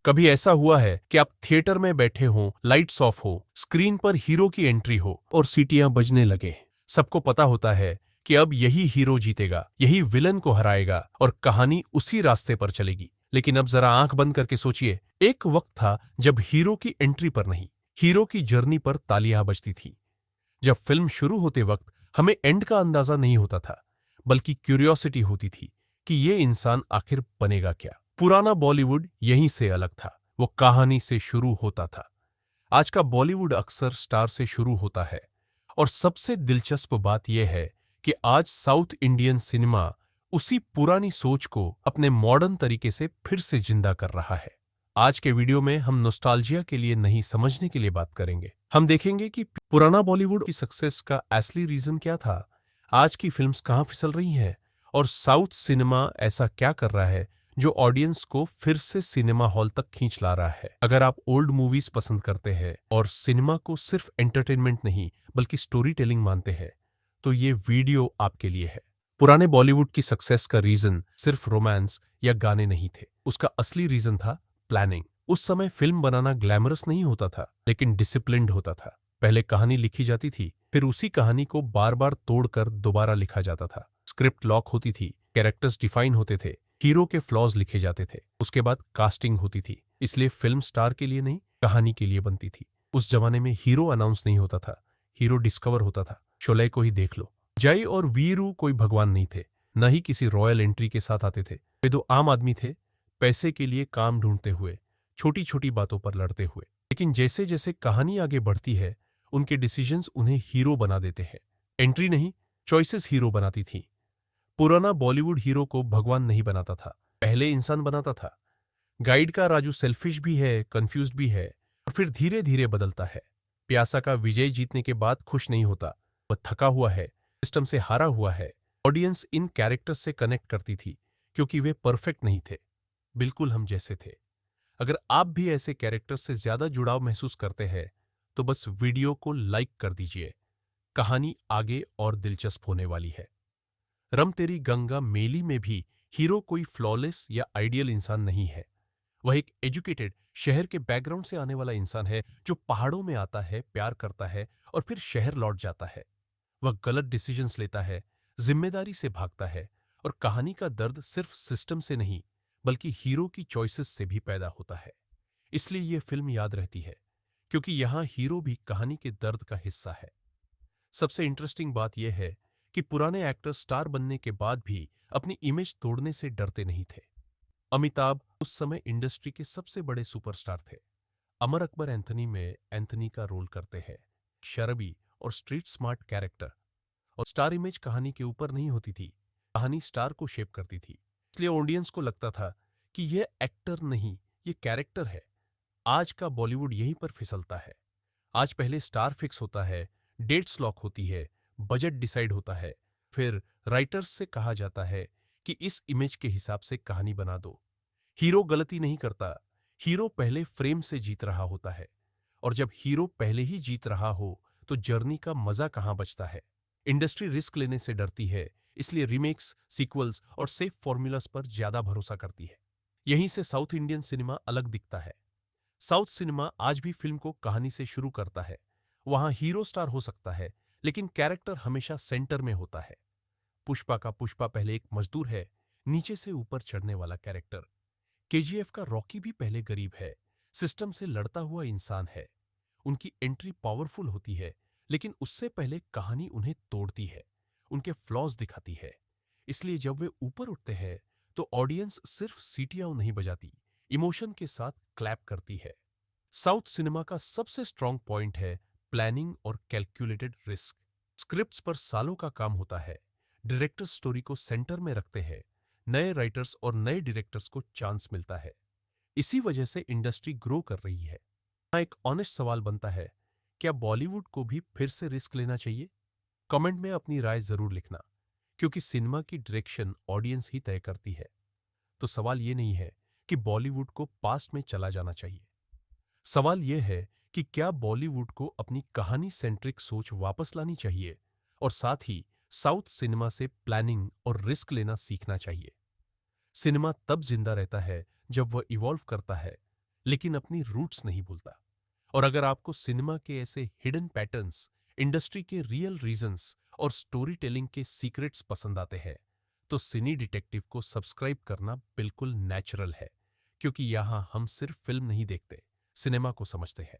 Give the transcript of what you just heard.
कभी ऐसा हुआ है कि आप थिएटर में बैठे हों, लाइट्स ऑफ हो, स्क्रीन पर हीरो की एंट्री हो और सीटियां बजने लगे। सबको पता होता है कि अब यही हीरो जीतेगा, यही विलन को हराएगा और कहानी उसी रास्ते पर चलेगी। लेकिन अब जरा आंख बंद करके सोचिए, एक वक्त था जब हीरो की एंट्री पर नहीं, हीरो की जर्नी पर तालियां बजती थी। जब फिल्म शुरू होते वक्त हमें एंड का अंदाजा नहीं होता था, बल्कि क्यूरियोसिटी होती थी कि ये इंसान आखिर बनेगा क्या। पुराना बॉलीवुड यहीं से अलग था, वो कहानी से शुरू होता था। आज का बॉलीवुड अक्सर स्टार से शुरू होता है, और सबसे दिलचस्प बात यह है कि आज साउथ इंडियन सिनेमा उसी पुरानी सोच को अपने मॉडर्न तरीके से फिर से जिंदा कर रहा है। आज के वीडियो में हम नॉस्टैल्जिया के लिए नहीं, समझने के लिए बात करेंगे। हम देखेंगे कि पुराना बॉलीवुड की सक्सेस का असली रीजन क्या था, आज की फिल्म्स कहाँ फिसल रही हैं, और साउथ सिनेमा ऐसा क्या कर रहा है जो ऑडियंस को फिर से सिनेमा हॉल तक खींच ला रहा है। अगर आप ओल्ड मूवीज पसंद करते हैं और सिनेमा को सिर्फ एंटरटेनमेंट नहीं बल्कि स्टोरी टेलिंग मानते हैं, तो ये वीडियो आपके लिए है। पुराने बॉलीवुड की सक्सेस का रीजन सिर्फ रोमांस या गाने नहीं थे, उसका असली रीजन था प्लानिंग। उस समय फिल्म बनाना ग्लैमरस नहीं होता था, लेकिन डिसिप्लिन्ड होता था। पहले कहानी लिखी जाती थी, फिर उसी कहानी को बार बार तोड़कर दोबारा लिखा जाता था। स्क्रिप्ट लॉक होती थी, कैरेक्टर्स डिफाइन होते थे, हीरो के फ्लॉज लिखे जाते थे। उसके बाद कास्टिंग होती थी, इसलिए फिल्म स्टार के लिए नहीं, कहानी के लिए बनती थी। उस जमाने में हीरो अनाउंस नहीं होता था, हीरो डिस्कवर होता था। शोले को ही देख लो, जय और वीरू कोई भगवान नहीं थे, न ही किसी रॉयल एंट्री के साथ आते थे। वे दो आम आदमी थे, पैसे के लिए काम ढूंढते हुए, छोटी छोटी बातों पर लड़ते हुए। लेकिन जैसे जैसे कहानी आगे बढ़ती है, उनके डिसीजंस उन्हें हीरो बना देते हैं। एंट्री नहीं, चॉइसेस हीरो बनाती थी। पुराना बॉलीवुड हीरो को भगवान नहीं बनाता था, पहले इंसान बनाता था। गाइड का राजू सेल्फिश भी है, कंफ्यूज्ड भी है, और फिर धीरे धीरे बदलता है। प्यासा का विजय जीतने के बाद खुश नहीं होता, वह थका हुआ है, सिस्टम से हारा हुआ है। ऑडियंस इन कैरेक्टर्स से कनेक्ट करती थी, क्योंकि वे परफेक्ट नहीं थे, बिल्कुल हम जैसे थे। अगर आप भी ऐसे कैरेक्टर्स से ज्यादा जुड़ाव महसूस करते हैं, तो बस वीडियो को लाइक कर दीजिए। कहानी आगे और दिलचस्प होने वाली है। रम तेरी गंगा मेली में भी हीरो कोई फ्लॉलेस या आइडियल इंसान नहीं है। वह एक एजुकेटेड, शहर के बैकग्राउंड से आने वाला इंसान है, जो पहाड़ों में आता है, प्यार करता है और फिर शहर लौट जाता है। वह गलत डिसीजंस लेता है, जिम्मेदारी से भागता है, और कहानी का दर्द सिर्फ सिस्टम से नहीं बल्कि हीरो की चॉइसेस से भी पैदा होता है। इसलिए यह फिल्म याद रहती है, क्योंकि यहां हीरो भी कहानी के दर्द का हिस्सा है। सबसे इंटरेस्टिंग बात यह है कि पुराने एक्टर स्टार बनने के बाद भी अपनी इमेज तोड़ने से डरते नहीं थे। अमिताभ उस समय इंडस्ट्री के सबसे बड़े सुपरस्टार थे। अमर अकबर एंथनी में एंथनी का रोल करते हैं, शरबी और स्ट्रीट स्मार्ट कैरेक्टर। और स्टार इमेज कहानी के ऊपर नहीं होती थी, कहानी स्टार को शेप करती थी। इसलिए ऑडियंस को लगता था कि यह एक्टर नहीं, ये कैरेक्टर है। आज का बॉलीवुड यहीं पर फिसलता है। आज पहले स्टार फिक्स होता है, डेट्स लॉक होती है, बजट डिसाइड होता है, फिर राइटर्स से कहा जाता है कि इस इमेज के हिसाब से कहानी बना दो। हीरो गलती नहीं करता, हीरो पहले फ्रेम से जीत रहा होता है। और जब हीरो पहले ही जीत रहा हो, तो जर्नी का मजा कहां बचता है। इंडस्ट्री रिस्क लेने से डरती है, इसलिए रीमेक्स, सीक्वल्स और सेफ फॉर्मूलास पर ज्यादा भरोसा करती है। यहीं से साउथ इंडियन सिनेमा अलग दिखता है। साउथ सिनेमा आज भी फिल्म को कहानी से शुरू करता है। वहां हीरो स्टार हो सकता है, लेकिन कैरेक्टर हमेशा सेंटर में होता है। पुष्पा का पुष्पा पहले एक मजदूर है, नीचे से ऊपर चढ़ने वाला कैरेक्टर। केजीएफ का रॉकी भी पहले गरीब है, सिस्टम से लड़ता हुआ इंसान है। उनकी एंट्री पावरफुल होती है, लेकिन उससे पहले कहानी उन्हें तोड़ती है, उनके फ्लॉज दिखाती है। इसलिए जब वे ऊपर उठते हैं, तो ऑडियंस सिर्फ सीटियां नहीं बजाती, इमोशन के साथ क्लैप करती है। साउथ सिनेमा का सबसे स्ट्रॉन्ग पॉइंट है प्लानिंग और कैलकुलेटेड रिस्क। स्क्रिप्ट्स पर सालों का काम होता है, डायरेक्टर्स स्टोरी को सेंटर में रखते हैं, नए राइटर्स और नए डायरेक्टर्स को चांस मिलता है। इसी वजह से इंडस्ट्री ग्रो कर रही है। यहाँ एक ऑनेस्ट सवाल बनता है, क्या बॉलीवुड को भी फिर से रिस्क लेना चाहिए? कमेंट में अपनी राय जरूर लिखना, क्योंकि सिनेमा की डायरेक्शन ऑडियंस ही तय करती है। तो सवाल ये नहीं है कि बॉलीवुड को पास्ट में चला जाना चाहिए। सवाल यह है कि क्या बॉलीवुड को अपनी कहानी सेंट्रिक सोच वापस लानी चाहिए, और साथ ही साउथ सिनेमा से प्लानिंग और रिस्क लेना सीखना चाहिए। सिनेमा तब जिंदा रहता है जब वह इवॉल्व करता है, लेकिन अपनी रूट्स नहीं भूलता। और अगर आपको सिनेमा के ऐसे हिडन पैटर्न्स, इंडस्ट्री के रियल रीजंस और स्टोरी टेलिंग के सीक्रेट्स पसंद आते हैं, तो सिनी डिटेक्टिव को सब्सक्राइब करना बिल्कुल नेचुरल है, क्योंकि यहां हम सिर्फ फिल्म नहीं देखते, सिनेमा को समझते हैं।